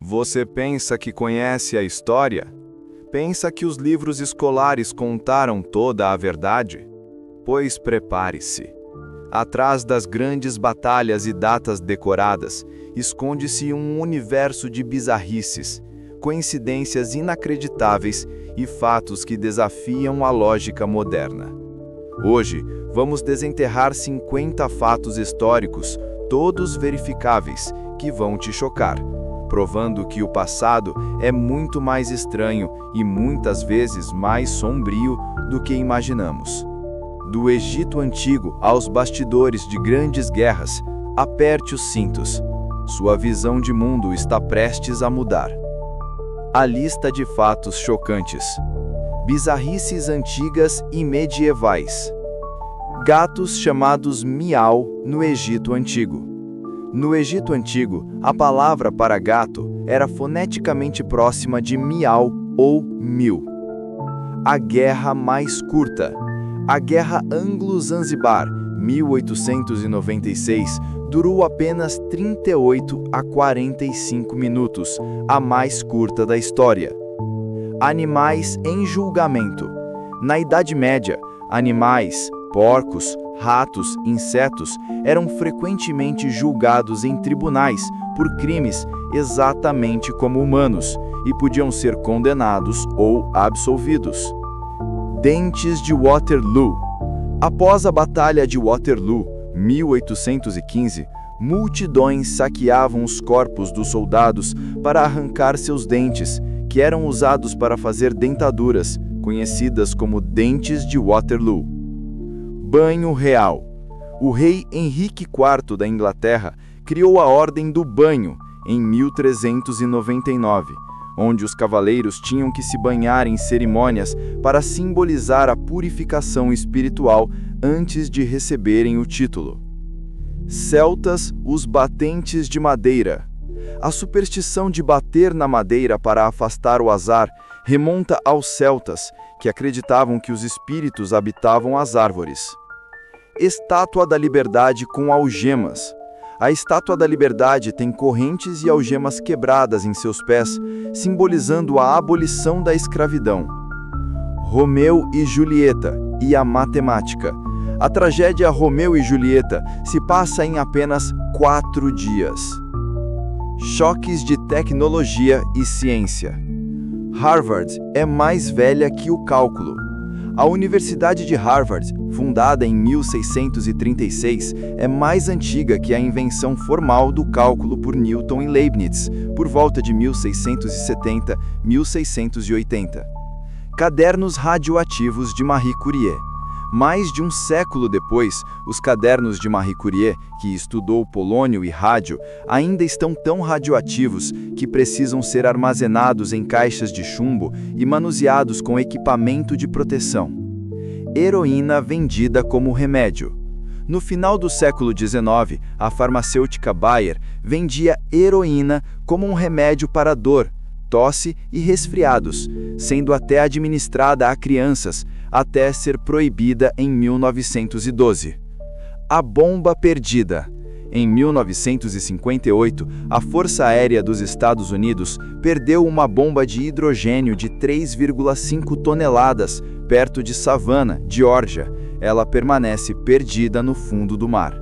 Você pensa que conhece a história? Pensa que os livros escolares contaram toda a verdade? Pois prepare-se. Atrás das grandes batalhas e datas decoradas, esconde-se um universo de bizarrices, coincidências inacreditáveis e fatos que desafiam a lógica moderna. Hoje, vamos desenterrar 50 fatos históricos, todos verificáveis, que vão te chocar, provando que o passado é muito mais estranho e muitas vezes mais sombrio do que imaginamos. Do Egito Antigo aos bastidores de grandes guerras, aperte os cintos. Sua visão de mundo está prestes a mudar. A lista de fatos chocantes. Bizarrices antigas e medievais. Gatos chamados miau no Egito Antigo. No Egito Antigo, a palavra para gato era foneticamente próxima de miau ou mil. A guerra mais curta. A Guerra Anglo-Zanzibar, 1896, durou apenas 38 a 45 minutos, a mais curta da história. Animais em julgamento. Na Idade Média, animais, porcos, ratos, insetos eram frequentemente julgados em tribunais por crimes exatamente como humanos e podiam ser condenados ou absolvidos. Dentes de Waterloo. Após a Batalha de Waterloo, 1815, multidões saqueavam os corpos dos soldados para arrancar seus dentes, que eram usados para fazer dentaduras, conhecidas como dentes de Waterloo. Banho real. O rei Henrique IV da Inglaterra criou a Ordem do Banho em 1399, onde os cavaleiros tinham que se banhar em cerimônias para simbolizar a purificação espiritual antes de receberem o título. Celtas, os batentes de madeira. A superstição de bater na madeira para afastar o azar remonta aos celtas, que acreditavam que os espíritos habitavam as árvores. Estátua da Liberdade com algemas. A Estátua da Liberdade tem correntes e algemas quebradas em seus pés, simbolizando a abolição da escravidão. Romeu e Julieta e a matemática. A tragédia Romeu e Julieta se passa em apenas 4 dias. Choques de tecnologia e ciência. Harvard é mais velha que o cálculo. A Universidade de Harvard, fundada em 1636, é mais antiga que a invenção formal do cálculo por Newton e Leibniz, por volta de 1670-1680. Cadernos radioativos de Marie Curie. Mais de um século depois, os cadernos de Marie Curie, que estudou polônio e rádio, ainda estão tão radioativos que precisam ser armazenados em caixas de chumbo e manuseados com equipamento de proteção. Heroína vendida como remédio. No final do século XIX, a farmacêutica Bayer vendia heroína como um remédio para dor, tosse e resfriados, sendo até administrada a crianças, até ser proibida em 1912. A bomba perdida. Em 1958, a Força Aérea dos Estados Unidos perdeu uma bomba de hidrogênio de 3,5 toneladas perto de Savannah, Geórgia. Ela permanece perdida no fundo do mar.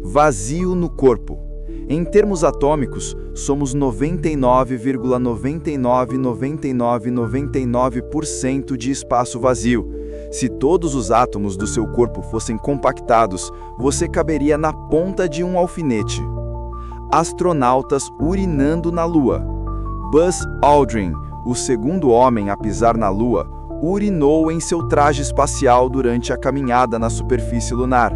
Vazio no corpo. Em termos atômicos, somos 99,999999% de espaço vazio. Se todos os átomos do seu corpo fossem compactados, você caberia na ponta de um alfinete. Astronautas urinando na Lua. Buzz Aldrin, o segundo homem a pisar na Lua, urinou em seu traje espacial durante a caminhada na superfície lunar.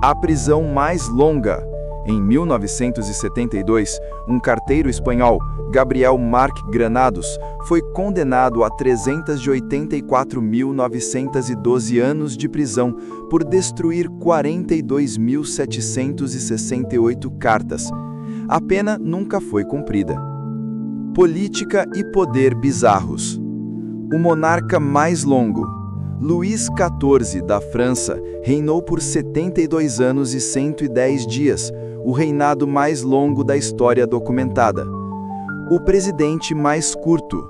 A prisão mais longa. Em 1972, um carteiro espanhol, Gabriel Marc Granados, foi condenado a 384.912 anos de prisão por destruir 42.768 cartas. A pena nunca foi cumprida. Política e poder bizarros. O monarca mais longo. Luís XIV, da França, reinou por 72 anos e 110 dias, o reinado mais longo da história documentada. O presidente mais curto.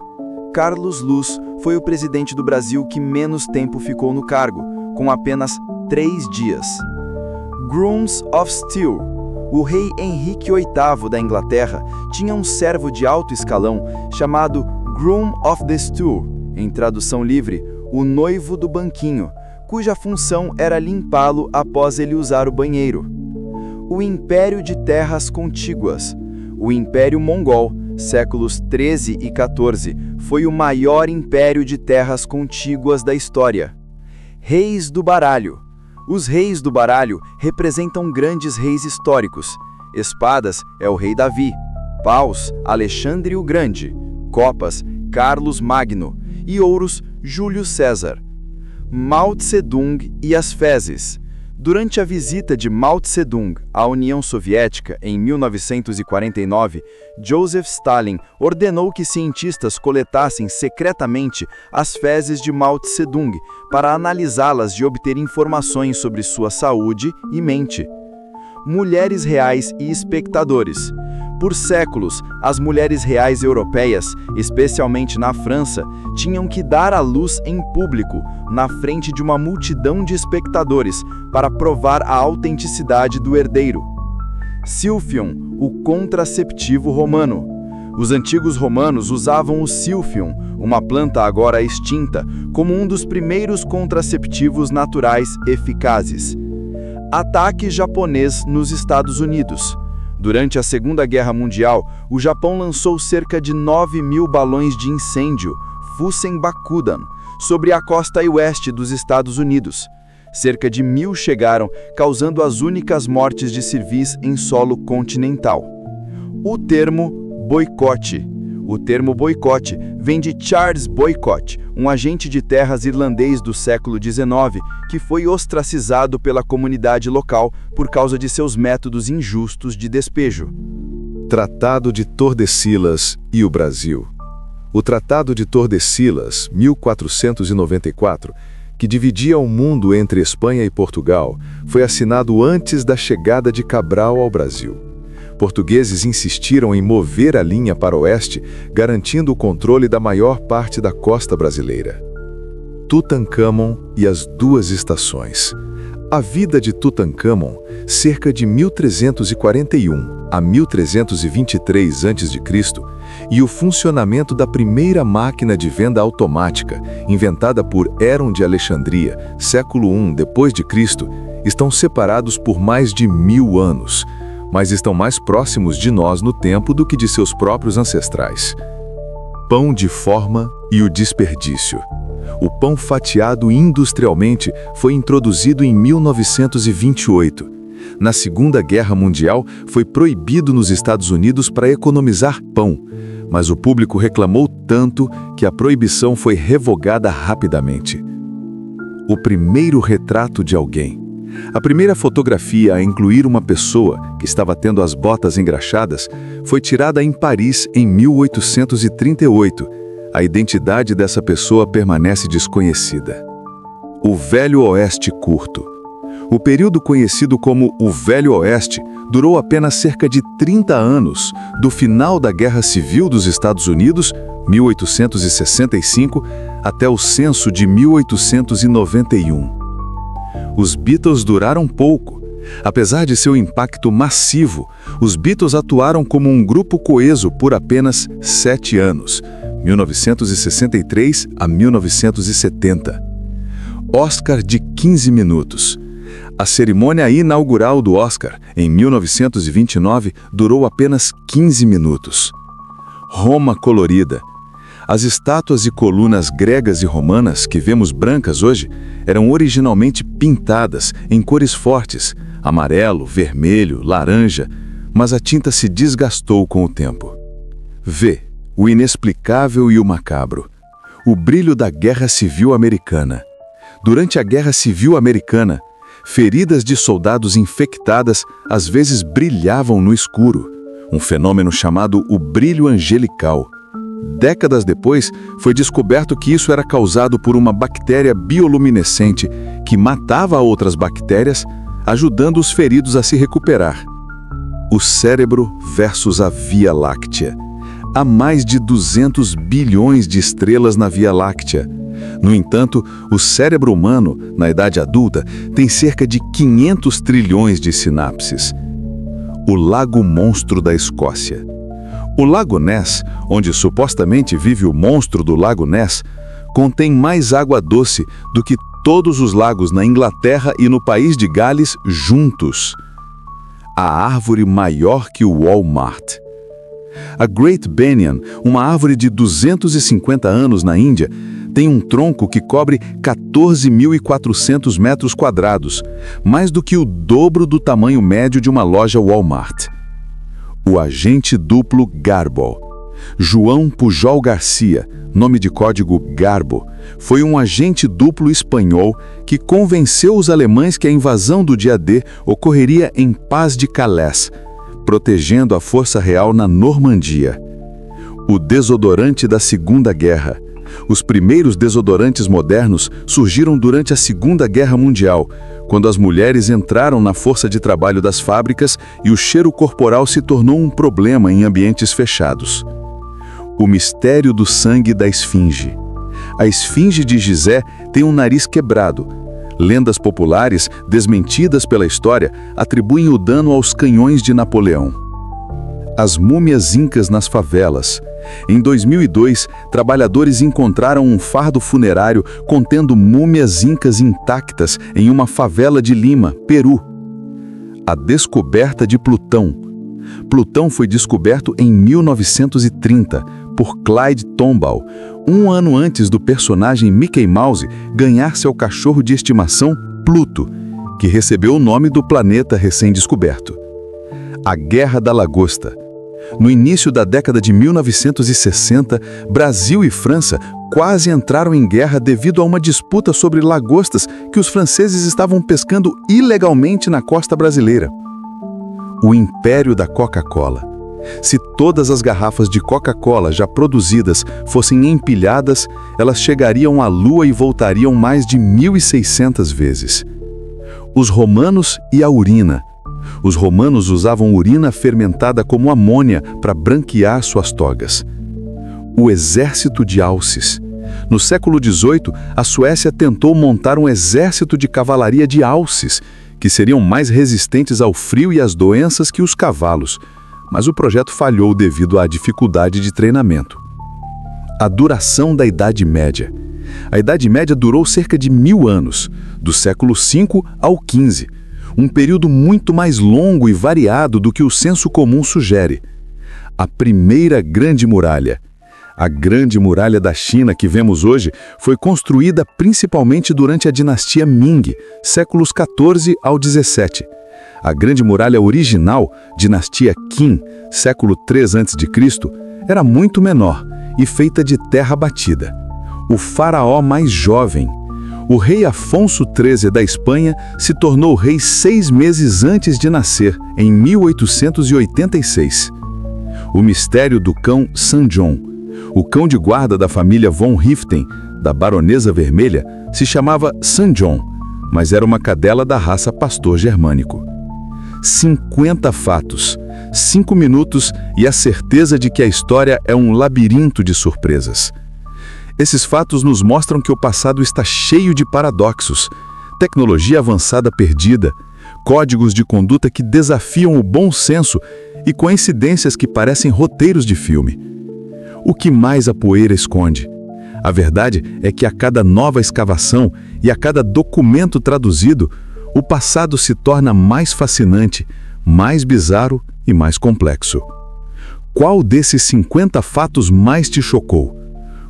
Carlos Luz foi o presidente do Brasil que menos tempo ficou no cargo, com apenas 3 dias. Grooms of Steel. O rei Henrique VIII da Inglaterra tinha um servo de alto escalão chamado Groom of the Stool, em tradução livre, o noivo do banquinho, cuja função era limpá-lo após ele usar o banheiro. O Império de Terras Contíguas. O Império Mongol, séculos 13 e 14, foi o maior império de terras contíguas da história. Reis do baralho. Os reis do baralho representam grandes reis históricos. Espadas é o rei Davi, paus, Alexandre o Grande, copas, Carlos Magno e ouros, Júlio César. Mao Tse-tung e as fezes. Durante a visita de Mao Tse-tung à União Soviética em 1949, Joseph Stalin ordenou que cientistas coletassem secretamente as fezes de Mao Tse-tung para analisá-las e obter informações sobre sua saúde e mente. Mulheres reais e espectadores. Por séculos, as mulheres reais europeias, especialmente na França, tinham que dar à luz em público, na frente de uma multidão de espectadores, para provar a autenticidade do herdeiro. Silphium, o contraceptivo romano. Os antigos romanos usavam o silphium, uma planta agora extinta, como um dos primeiros contraceptivos naturais eficazes. Ataque japonês nos Estados Unidos. Durante a Segunda Guerra Mundial, o Japão lançou cerca de 9.000 balões de incêndio, Fusenbakudan, sobre a costa oeste dos Estados Unidos. Cerca de 1.000 chegaram, causando as únicas mortes de civis em solo continental. O termo boicote. O termo boicote vem de Charles Boycott, um agente de terras irlandês do século XIX que foi ostracizado pela comunidade local por causa de seus métodos injustos de despejo. Tratado de Tordesillas e o Brasil. O Tratado de Tordesillas, 1494, que dividia o mundo entre Espanha e Portugal, foi assinado antes da chegada de Cabral ao Brasil. Portugueses insistiram em mover a linha para o oeste, garantindo o controle da maior parte da costa brasileira. Tutancâmon e as duas estações. A vida de Tutancâmon, cerca de 1341 a 1323 a.C., e o funcionamento da primeira máquina de venda automática, inventada por Heron de Alexandria, século I d.C., estão separados por mais de 1000 anos, mas estão mais próximos de nós no tempo do que de seus próprios ancestrais. Pão de forma e o desperdício. O pão fatiado industrialmente foi introduzido em 1928. Na Segunda Guerra Mundial, foi proibido nos Estados Unidos para economizar pão, mas o público reclamou tanto que a proibição foi revogada rapidamente. O primeiro retrato de alguém. A primeira fotografia a incluir uma pessoa que estava tendo as botas engraxadas foi tirada em Paris em 1838. A identidade dessa pessoa permanece desconhecida. O Velho Oeste curto. O período conhecido como o Velho Oeste durou apenas cerca de 30 anos, do final da Guerra Civil dos Estados Unidos, 1865, até o censo de 1891. Os Beatles duraram pouco. Apesar de seu impacto massivo, os Beatles atuaram como um grupo coeso por apenas 7 anos, 1963 a 1970. Oscar de 15 minutos. A cerimônia inaugural do Oscar, em 1929, durou apenas 15 minutos. Roma colorida. As estátuas e colunas gregas e romanas que vemos brancas hoje eram originalmente pintadas em cores fortes, amarelo, vermelho, laranja, mas a tinta se desgastou com o tempo. V. O inexplicável e o macabro. O brilho da Guerra Civil Americana. Durante a Guerra Civil Americana, feridas de soldados infectadas às vezes brilhavam no escuro, um fenômeno chamado o brilho angelical. Décadas depois, foi descoberto que isso era causado por uma bactéria bioluminescente que matava outras bactérias, ajudando os feridos a se recuperar. O cérebro versus a Via Láctea. Há mais de 200 bilhões de estrelas na Via Láctea. No entanto, o cérebro humano, na idade adulta, tem cerca de 500 trilhões de sinapses. O Lago Monstro da Escócia. O Lago Ness, onde supostamente vive o monstro do Lago Ness, contém mais água doce do que todos os lagos na Inglaterra e no país de Gales juntos. A árvore maior que o Walmart. A Great Banyan, uma árvore de 250 anos na Índia, tem um tronco que cobre 14.400 metros quadrados, mais do que o dobro do tamanho médio de uma loja Walmart. O agente duplo Garbo. João Pujol Garcia, nome de código Garbo, foi um agente duplo espanhol que convenceu os alemães que a invasão do dia D ocorreria em Paz de Calais, protegendo a força real na Normandia. O desodorante da Segunda Guerra. Os primeiros desodorantes modernos surgiram durante a Segunda Guerra Mundial, quando as mulheres entraram na força de trabalho das fábricas e o cheiro corporal se tornou um problema em ambientes fechados. O mistério do sangue da esfinge. A esfinge de Gizé tem um nariz quebrado. Lendas populares, desmentidas pela história, atribuem o dano aos canhões de Napoleão. As múmias incas nas favelas. Em 2002, trabalhadores encontraram um fardo funerário contendo múmias incas intactas em uma favela de Lima, Peru. A descoberta de Plutão. Plutão foi descoberto em 1930 por Clyde Tombaugh, um ano antes do personagem Mickey Mouse ganhar seu cachorro de estimação Pluto, que recebeu o nome do planeta recém-descoberto. A Guerra da Lagosta. No início da década de 1960, Brasil e França quase entraram em guerra devido a uma disputa sobre lagostas que os franceses estavam pescando ilegalmente na costa brasileira. O império da Coca-Cola. Se todas as garrafas de Coca-Cola já produzidas fossem empilhadas, elas chegariam à Lua e voltariam mais de 1.600 vezes. Os romanos e a urina. Os romanos usavam urina fermentada como amônia para branquear suas togas. O exército de Alces. No século XVIII, a Suécia tentou montar um exército de cavalaria de alces, que seriam mais resistentes ao frio e às doenças que os cavalos, mas o projeto falhou devido à dificuldade de treinamento. A duração da Idade Média. A Idade Média durou cerca de 1000 anos, do século V ao XV, um período muito mais longo e variado do que o senso comum sugere. A primeira Grande Muralha. A Grande Muralha da China que vemos hoje foi construída principalmente durante a dinastia Ming, séculos XIV ao XVII. A Grande Muralha original, dinastia Qin, século III a.C., era muito menor e feita de terra batida. O faraó mais jovem. O rei Afonso XIII da Espanha se tornou rei 6 meses antes de nascer, em 1886. O mistério do cão St. John. O cão de guarda da família von Richten, da Baronesa Vermelha, se chamava St. John, mas era uma cadela da raça pastor germânico. 50 fatos, 5 minutos e a certeza de que a história é um labirinto de surpresas. Esses fatos nos mostram que o passado está cheio de paradoxos, tecnologia avançada perdida, códigos de conduta que desafiam o bom senso e coincidências que parecem roteiros de filme. O que mais a poeira esconde? A verdade é que a cada nova escavação e a cada documento traduzido, o passado se torna mais fascinante, mais bizarro e mais complexo. Qual desses 50 fatos mais te chocou?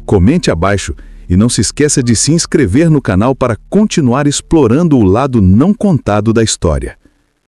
Comente abaixo e não se esqueça de se inscrever no canal para continuar explorando o lado não contado da história.